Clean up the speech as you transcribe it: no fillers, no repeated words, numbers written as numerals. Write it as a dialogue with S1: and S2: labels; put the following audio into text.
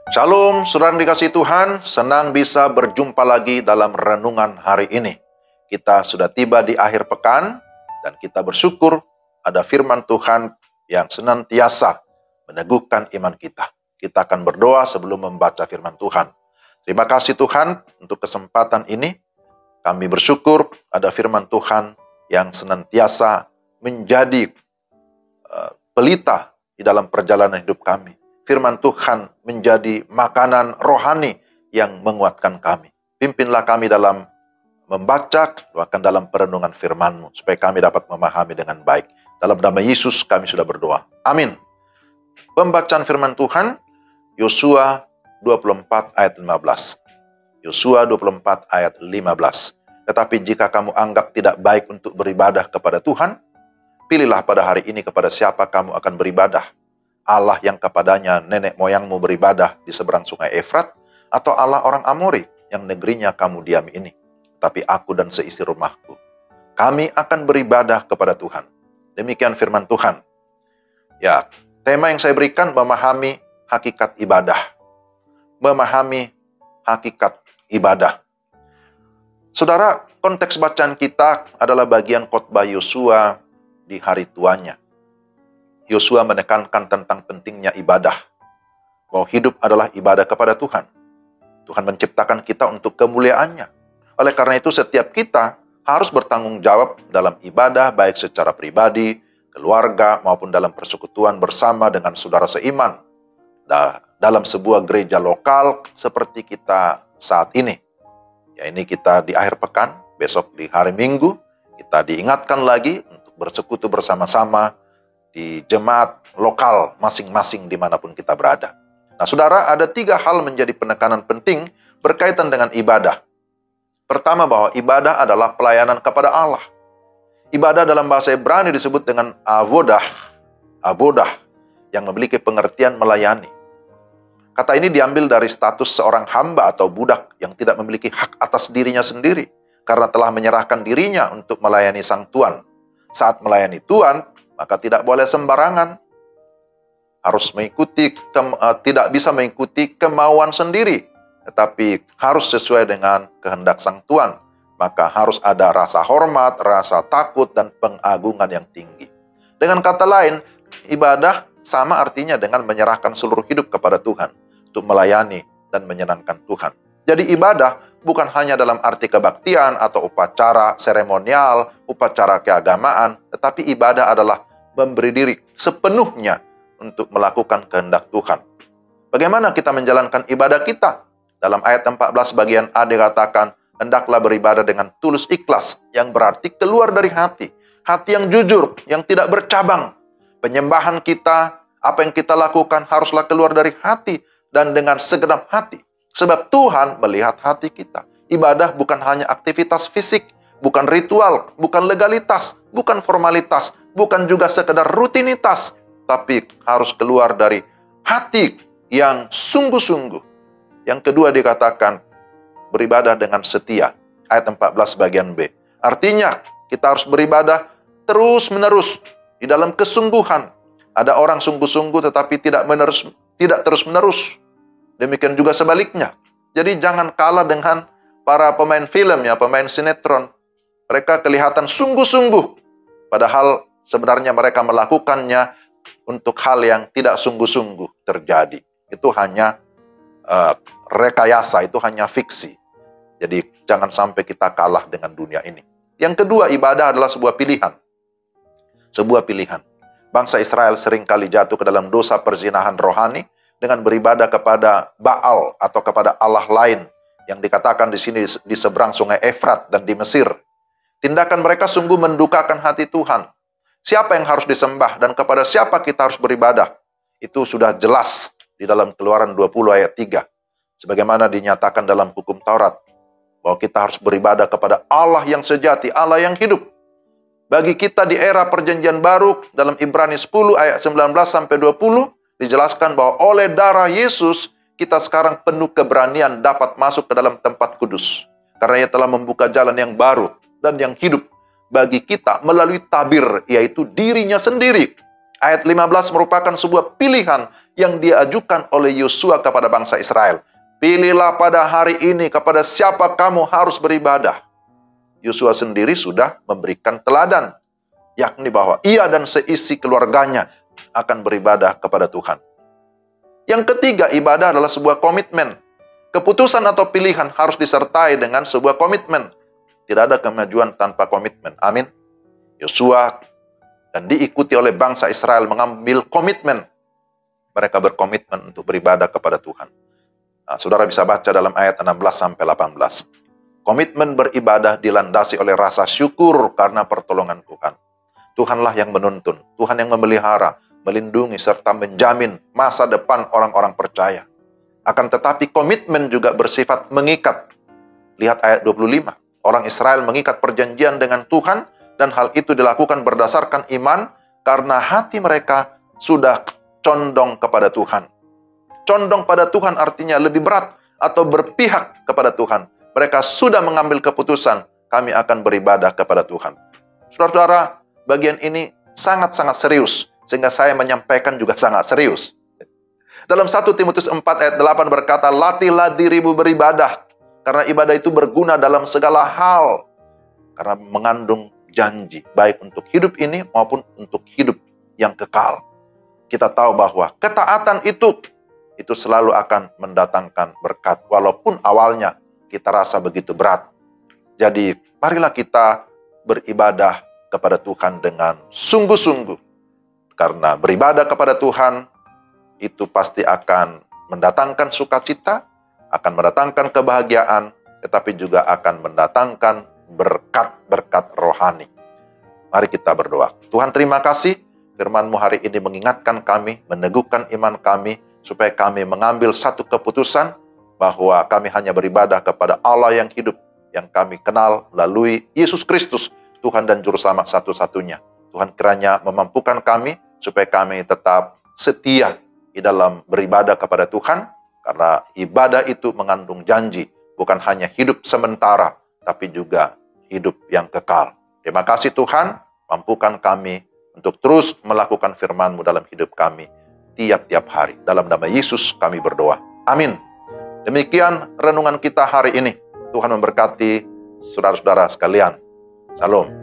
S1: Shalom, saudara yang dikasihi Tuhan, senang bisa berjumpa lagi dalam renungan hari ini. Kita sudah tiba di akhir pekan, dan kita bersyukur ada firman Tuhan yang senantiasa meneguhkan iman kita. Kita akan berdoa sebelum membaca firman Tuhan. Terima kasih Tuhan untuk kesempatan ini. Kami bersyukur ada firman Tuhan yang senantiasa menjadi pelita di dalam perjalanan hidup kami. Firman Tuhan menjadi makanan rohani yang menguatkan kami. Pimpinlah kami dalam membaca, bahkan dalam perenungan firman-Mu, supaya kami dapat memahami dengan baik. Dalam nama Yesus kami sudah berdoa. Amin. Pembacaan firman Tuhan, Yosua 24 ayat 15. Yosua 24 ayat 15. Tetapi jika kamu anggap tidak baik untuk beribadah kepada Tuhan, pilihlah pada hari ini kepada siapa kamu akan beribadah. Allah yang kepadanya nenek moyangmu beribadah di seberang sungai Efrat, atau Allah orang Amori yang negerinya kamu diami ini. Tapi aku dan seisi rumahku, kami akan beribadah kepada Tuhan. Demikian firman Tuhan. Ya, tema yang saya berikan memahami hakikat ibadah. Memahami hakikat ibadah. Saudara, konteks bacaan kita adalah bagian khotbah Yosua di hari tuanya. Yosua menekankan tentang pentingnya ibadah, bahwa hidup adalah ibadah kepada Tuhan. Tuhan menciptakan kita untuk kemuliaannya. Oleh karena itu setiap kita harus bertanggung jawab dalam ibadah, baik secara pribadi, keluarga, maupun dalam persekutuan bersama dengan saudara seiman. Dalam sebuah gereja lokal seperti kita saat ini. Ya, ini kita di akhir pekan, besok di hari Minggu, kita diingatkan lagi untuk bersekutu bersama-sama di jemaat lokal masing-masing dimanapun kita berada. Nah saudara, ada 3 hal menjadi penekanan penting berkaitan dengan ibadah. Pertama, bahwa ibadah adalah pelayanan kepada Allah. Ibadah dalam bahasa Ibrani disebut dengan avodah, yang memiliki pengertian melayani. Kata ini diambil dari status seorang hamba atau budak yang tidak memiliki hak atas dirinya sendiri, karena telah menyerahkan dirinya untuk melayani sang Tuan. Saat melayani Tuan, maka tidak boleh sembarangan. Harus tidak bisa mengikuti kemauan sendiri, tetapi harus sesuai dengan kehendak sang Tuan. Maka harus ada rasa hormat, rasa takut, dan pengagungan yang tinggi. Dengan kata lain, ibadah sama artinya dengan menyerahkan seluruh hidup kepada Tuhan, untuk melayani dan menyenangkan Tuhan. Jadi ibadah bukan hanya dalam arti kebaktian atau upacara seremonial, upacara keagamaan, tetapi ibadah adalah memberi diri sepenuhnya untuk melakukan kehendak Tuhan. Bagaimana kita menjalankan ibadah kita? Dalam ayat 14 bagian A dikatakan, hendaklah beribadah dengan tulus ikhlas, yang berarti keluar dari hati. Hati yang jujur, yang tidak bercabang. Penyembahan kita, apa yang kita lakukan haruslah keluar dari hati dan dengan segenap hati. Sebab Tuhan melihat hati kita. Ibadah bukan hanya aktivitas fisik, bukan ritual, bukan legalitas, bukan formalitas, bukan juga sekedar rutinitas, tapi harus keluar dari hati yang sungguh-sungguh. Yang kedua dikatakan, beribadah dengan setia. Ayat 14 bagian B. Artinya, kita harus beribadah terus-menerus, di dalam kesungguhan. Ada orang sungguh-sungguh tetapi tidak terus-menerus. Demikian juga sebaliknya. Jadi jangan kalah dengan para pemain film, ya, pemain sinetron. Mereka kelihatan sungguh-sungguh, padahal sebenarnya mereka melakukannya untuk hal yang tidak sungguh-sungguh terjadi. Itu hanya rekayasa, itu hanya fiksi. Jadi jangan sampai kita kalah dengan dunia ini. Yang kedua, ibadah adalah sebuah pilihan. Sebuah pilihan. Bangsa Israel seringkali jatuh ke dalam dosa perzinahan rohani dengan beribadah kepada Baal atau kepada Allah lain yang dikatakan di sini di seberang sungai Efrat dan di Mesir. Tindakan mereka sungguh mendukakan hati Tuhan. Siapa yang harus disembah dan kepada siapa kita harus beribadah? Itu sudah jelas di dalam Keluaran 20 ayat 3. Sebagaimana dinyatakan dalam hukum Taurat, bahwa kita harus beribadah kepada Allah yang sejati, Allah yang hidup. Bagi kita di era perjanjian baru, dalam Ibrani 10 ayat 19-20, dijelaskan bahwa oleh darah Yesus, kita sekarang penuh keberanian dapat masuk ke dalam tempat kudus. Karena Ia telah membuka jalan yang baru dan yang hidup bagi kita melalui tabir, yaitu dirinya sendiri. Ayat 15 merupakan sebuah pilihan yang diajukan oleh Yosua kepada bangsa Israel. Pilihlah pada hari ini kepada siapa kamu harus beribadah. Yosua sendiri sudah memberikan teladan, yakni bahwa ia dan seisi keluarganya akan beribadah kepada Tuhan. Yang ketiga, ibadah adalah sebuah komitmen. Keputusan atau pilihan harus disertai dengan sebuah komitmen. Tidak ada kemajuan tanpa komitmen. Amin. Yosua dan diikuti oleh bangsa Israel mengambil komitmen. Mereka berkomitmen untuk beribadah kepada Tuhan. Nah, saudara bisa baca dalam ayat 16-18. Komitmen beribadah dilandasi oleh rasa syukur karena pertolongan Tuhan. Tuhanlah yang menuntun, Tuhan yang memelihara, melindungi, serta menjamin masa depan orang-orang percaya. Akan tetapi komitmen juga bersifat mengikat. Lihat ayat 25. Orang Israel mengikat perjanjian dengan Tuhan, dan hal itu dilakukan berdasarkan iman, karena hati mereka sudah condong kepada Tuhan. Condong pada Tuhan artinya lebih berat atau berpihak kepada Tuhan. Mereka sudah mengambil keputusan, kami akan beribadah kepada Tuhan. Saudara-saudara, bagian ini sangat-sangat serius, sehingga saya menyampaikan juga sangat serius. Dalam 1 Timotius 4 ayat 8 berkata, latihlah dirimu beribadah, karena ibadah itu berguna dalam segala hal, karena mengandung janji, baik untuk hidup ini maupun untuk hidup yang kekal. Kita tahu bahwa ketaatan itu selalu akan mendatangkan berkat, walaupun awalnya kita rasa begitu berat. Jadi, marilah kita beribadah kepada Tuhan dengan sungguh-sungguh. Karena beribadah kepada Tuhan itu pasti akan mendatangkan sukacita, akan mendatangkan kebahagiaan, tetapi juga akan mendatangkan berkat-berkat rohani. Mari kita berdoa. Tuhan, terima kasih firman-Mu hari ini mengingatkan kami, meneguhkan iman kami, supaya kami mengambil satu keputusan bahwa kami hanya beribadah kepada Allah yang hidup, yang kami kenal melalui Yesus Kristus, Tuhan dan Juru Selamat satu-satunya. Tuhan, kiranya memampukan kami supaya kami tetap setia di dalam beribadah kepada Tuhan, karena ibadah itu mengandung janji, bukan hanya hidup sementara, tapi juga hidup yang kekal. Terima kasih Tuhan, mampukan kami untuk terus melakukan firman-Mu dalam hidup kami, tiap-tiap hari. Dalam nama Yesus kami berdoa. Amin. Demikian renungan kita hari ini. Tuhan memberkati saudara-saudara sekalian. Salam.